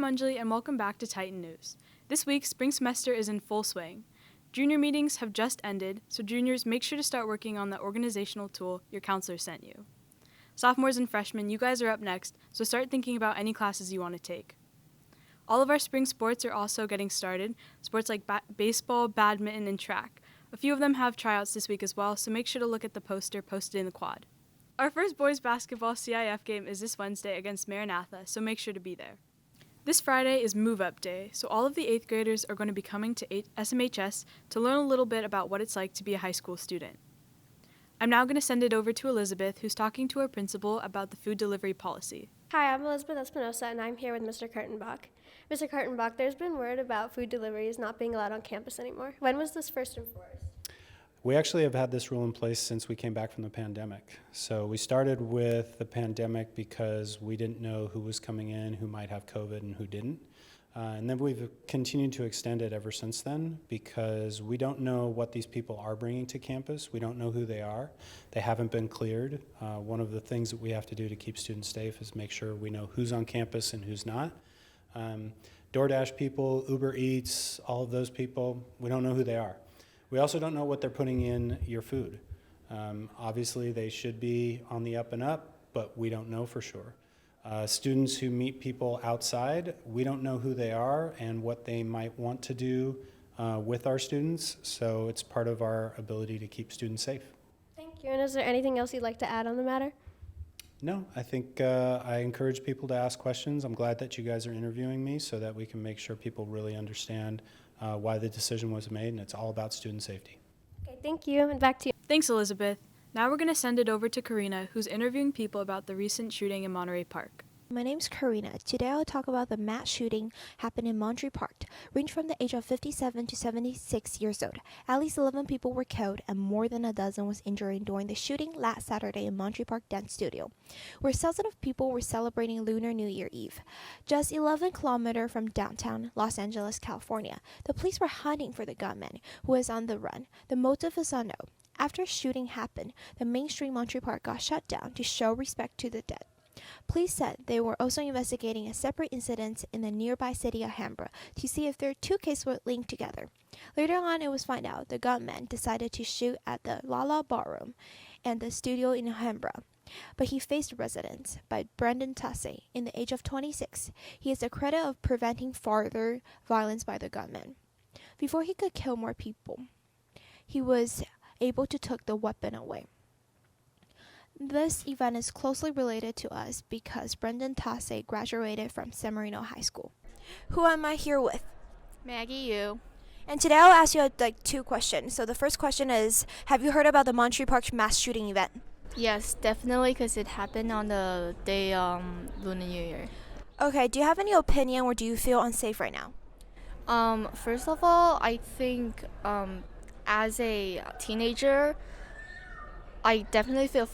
Anjali, and welcome back to Titan News. This week, spring semester is in full swing. Junior meetings have just ended, so juniors, make sure to start working on the organizational tool your counselor sent you. Sophomores and freshmen, you guys are up next, so start thinking about any classes you want to take. All of our spring sports are also getting started, sports like baseball, badminton, and track. A few of them have tryouts this week as well, so make sure to look at the poster posted in the quad. Our first boys basketball CIF game is this Wednesday against Maranatha, so make sure to be there. This Friday is Move Up Day, so all of the 8th graders are going to be coming to SMHS to learn a little bit about what it's like to be a high school student. I'm now going to send it over to Elizabeth, who's talking to our principal about the food delivery policy. Hi, I'm Elizabeth Espinosa, and I'm here with Mr. Kurtenbach. Mr. Kurtenbach, there's been word about food deliveries not being allowed on campus anymore. When was this first enforced? We actually have had this rule in place since we came back from the pandemic. So we started with the pandemic because we didn't know who was coming in, who might have COVID and who didn't. And then we've continued to extend it ever since then because we don't know what these people are bringing to campus. We don't know who they are. They haven't been cleared. One of the things that we have to do to keep students safe is make sure we know who's on campus and who's not. DoorDash people, Uber Eats, all of those people, we don't know who they are. We also don't know what they're putting in your food. Obviously, they should be on the up and up, but we don't know for sure. Students who meet people outside, we don't know who they are and what they might want to do with our students, so it's part of our ability to keep students safe. Thank you. And is there anything else you'd like to add on the matter? No, I think I encourage people to ask questions. I'm glad that you guys are interviewing me so that we can make sure people really understand why the decision was made, and it's all about student safety. Okay, thank you, and back to you. Thanks, Elizabeth. Now we're going to send it over to Karina, who's interviewing people about the recent shooting in Monterey Park. My name's Karina. Today I'll talk about the mass shooting happened in Monterey Park, ranged from the age of 57 to 76 years old. At least 11 people were killed and more than a dozen was injured during the shooting last Saturday in Monterey Park Dance Studio, where thousands of people were celebrating Lunar New Year Eve. Just 11 kilometers from downtown Los Angeles, California, the police were hunting for the gunman who was on the run. The motive is unknown. After shooting happened, the main street Monterey Park got shut down to show respect to the dead. Police said they were also investigating a separate incident in the nearby city of Alhambra to see if their two cases were linked together. Later on, it was found out the gunman decided to shoot at the Lala Ballroom and the studio in Alhambra, but he faced residence by Brendan Tasse, in the age of 26. He is the credit of preventing further violence by the gunman. Before he could kill more people, he was able to take the weapon away. This event is closely related to us because Brendan Tasse graduated from San Marino High School. Who am I here with? Maggie, you. And today I'll ask you two questions. So the first question is, have you heard about the Monterey Park mass shooting event? Yes, definitely, because it happened on the day Lunar New Year. Okay, do you have any opinion or do you feel unsafe right now? First of all, I think as a teenager, I definitely feel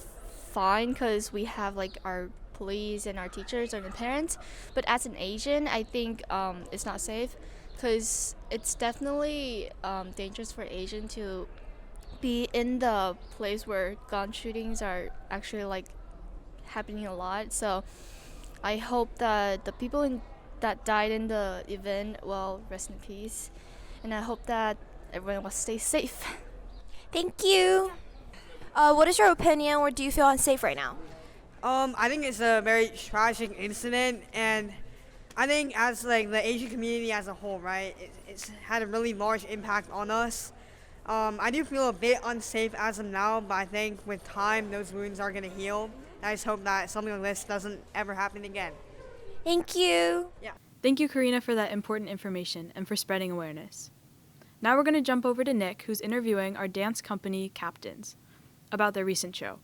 fine because we have like our police and our teachers and the parents. But as an Asian, I think it's not safe because it's definitely dangerous for Asian to be in the place where gun shootings are actually like happening a lot. So I hope that the people that died in the event will rest in peace, and I hope that everyone will stay safe. Thank you. What is your opinion or do you feel unsafe right now? I think it's a very tragic incident, and I think as like the Asian community as a whole, right, it's had a really large impact on us. I do feel a bit unsafe as of now, but I think with time those wounds are going to heal. I just hope that something like this doesn't ever happen again. Thank you. Yeah. Thank you, Karina, for that important information and for spreading awareness. Now we're going to jump over to Nick, who's interviewing our dance company captains about their recent show.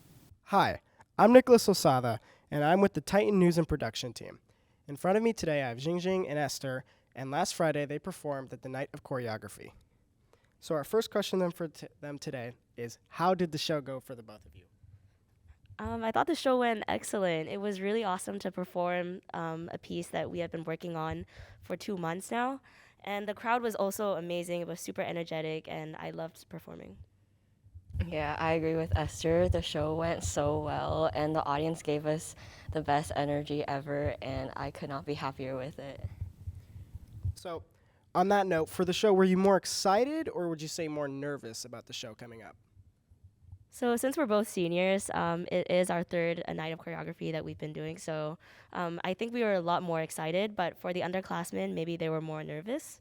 Hi, I'm Nicholas Losada, and I'm with the Titan News and Production team. In front of me today, I have Jingjing and Esther, and last Friday they performed at the Night of Choreography. So our first question then for them today is, how did the show go for the both of you? I thought the show went excellent. It was really awesome to perform a piece that we have been working on for 2 months now. And the crowd was also amazing. It was super energetic, and I loved performing. Yeah, I agree with Esther. The show went so well, and the audience gave us the best energy ever, and I could not be happier with it. So, on that note, for the show, were you more excited or would you say more nervous about the show coming up? So since we're both seniors, it is our third night of choreography that we've been doing. So I think we were a lot more excited, but for the underclassmen, maybe they were more nervous.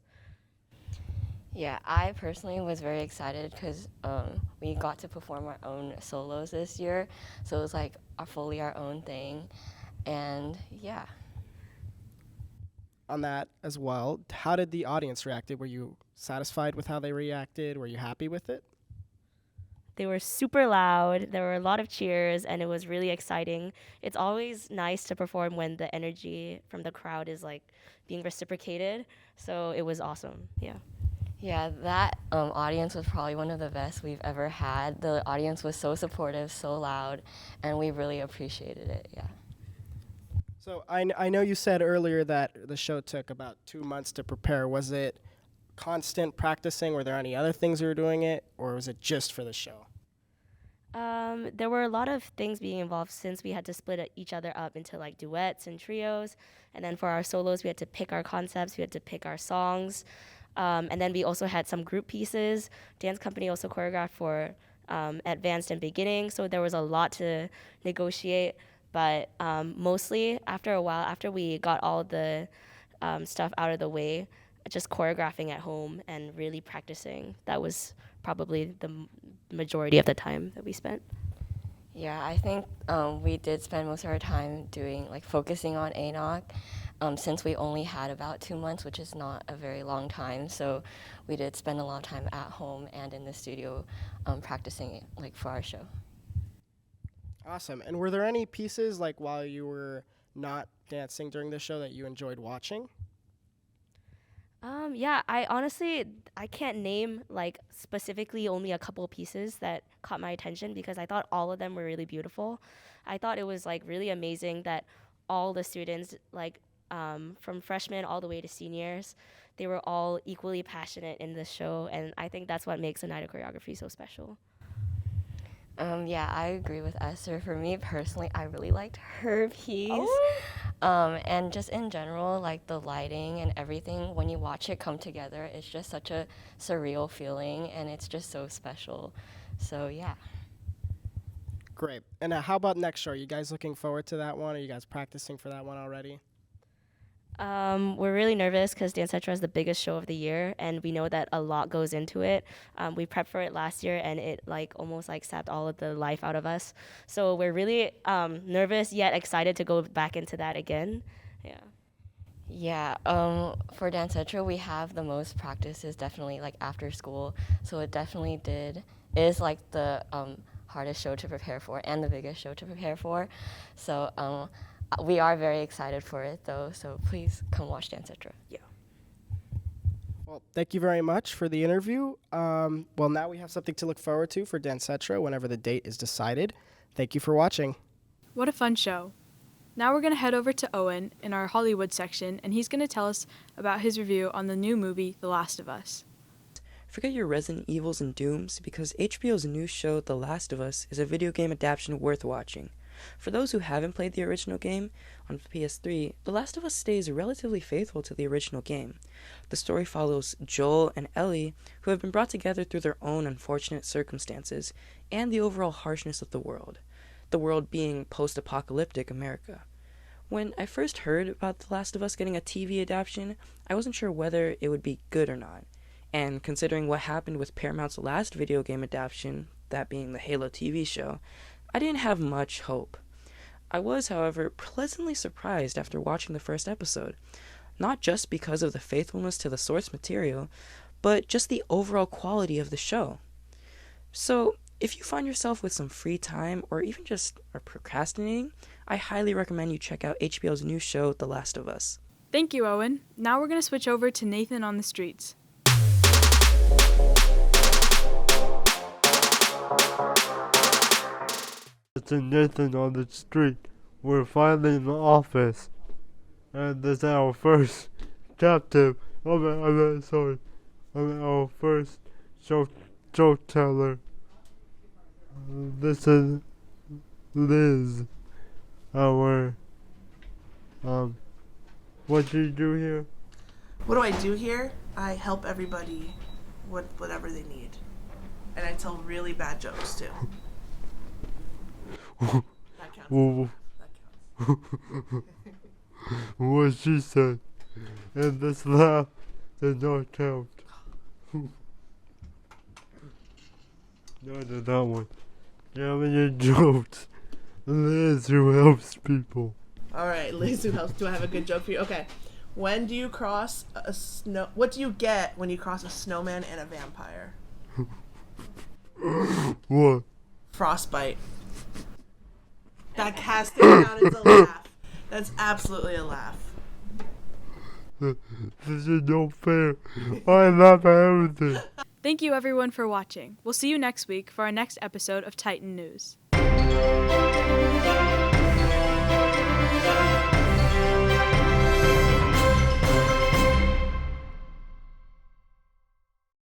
Yeah, I personally was very excited because we got to perform our own solos this year. So it was like fully our own thing. And yeah. On that as well, how did the audience react? Were you satisfied with how they reacted? Were you happy with it? They were super loud. There were a lot of cheers, and it was really exciting. It's always nice to perform when the energy from the crowd is like being reciprocated. So it was awesome. Yeah. Yeah, that audience was probably one of the best we've ever had. The audience was so supportive, so loud, and we really appreciated it, yeah. So I know you said earlier that the show took about 2 months to prepare. Was it constant practicing? Were there any other things you were doing it, or was it just for the show? There were a lot of things being involved since we had to split each other up into like duets and trios. And then for our solos, we had to pick our concepts, we had to pick our songs. And then we also had some group pieces. Dance company also choreographed for advanced and beginning. So there was a lot to negotiate. But mostly after a while, after we got all the stuff out of the way, just choreographing at home and really practicing, that was probably the majority of the time that we spent. Yeah, I think we did spend most of our time doing, like, focusing on ANOC since we only had about 2 months, which is not a very long time. So we did spend a lot of time at home and in the studio practicing, like, for our show. Awesome. And were there any pieces, like, while you were not dancing during the show that you enjoyed watching? Yeah, I can't name like specifically only a couple pieces that caught my attention because I thought all of them were really beautiful. I thought it was like really amazing that all the students, like from freshmen all the way to seniors, they were all equally passionate in this show, and I think that's what makes a night of choreography so special. Yeah, I agree with Esther. For me personally, I really liked her piece. Oh. And just in general, like the lighting and everything, when you watch it come together, it's just such a surreal feeling and it's just so special. So, yeah. Great. And how about next show? Are you guys looking forward to that one? Are you guys practicing for that one already? We're really nervous because Dance Central is the biggest show of the year, and we know that a lot goes into it. We prepped for it last year, and it like almost like sapped all of the life out of us. So we're really nervous yet excited to go back into that again. Yeah. Yeah, for Dance Central, we have the most practices definitely like after school. So it definitely is like the hardest show to prepare for and the biggest show to prepare for. So we are very excited for it, though, so please come watch Dance Central. Yeah. Well, thank you very much for the interview. Well, now we have something to look forward to for Dance Central whenever the date is decided. Thank you for watching. What a fun show. Now we're going to head over to Owen in our Hollywood section, and he's going to tell us about his review on the new movie, The Last of Us. Forget your Resident Evils and Dooms, because HBO's new show, The Last of Us, is a video game adaptation worth watching. For those who haven't played the original game, on PS3, The Last of Us stays relatively faithful to the original game. The story follows Joel and Ellie, who have been brought together through their own unfortunate circumstances, and the overall harshness of the world being post-apocalyptic America. When I first heard about The Last of Us getting a TV adaptation, I wasn't sure whether it would be good or not, and considering what happened with Paramount's last video game adaptation, that being the Halo TV show, I didn't have much hope. I was, however, pleasantly surprised after watching the first episode, not just because of the faithfulness to the source material, but just the overall quality of the show. So, if you find yourself with some free time, or even just are procrastinating, I highly recommend you check out HBO's new show, The Last of Us. Thank you, Owen. Now we're going to switch over to Nathan on the streets. It's Nathan on the street. We're finally in the office. And this is our first captive. Our first joke teller. This is Liz. Our, what do you do here? What do I do here? I help everybody with whatever they need. And I tell really bad jokes too. That counts. That counts. What she said. And this laugh did not count. Not in that one. How many jokes? Liz who helps people. Alright, Liz who helps. Do I have a good joke for you? Okay. When do you cross a snow... What do you get when you cross a snowman and a vampire? What? Frostbite. That has to count as a laugh. That's absolutely a laugh. This is not fair. I laugh at everything. Thank you everyone for watching. We'll see you next week for our next episode of Titan News.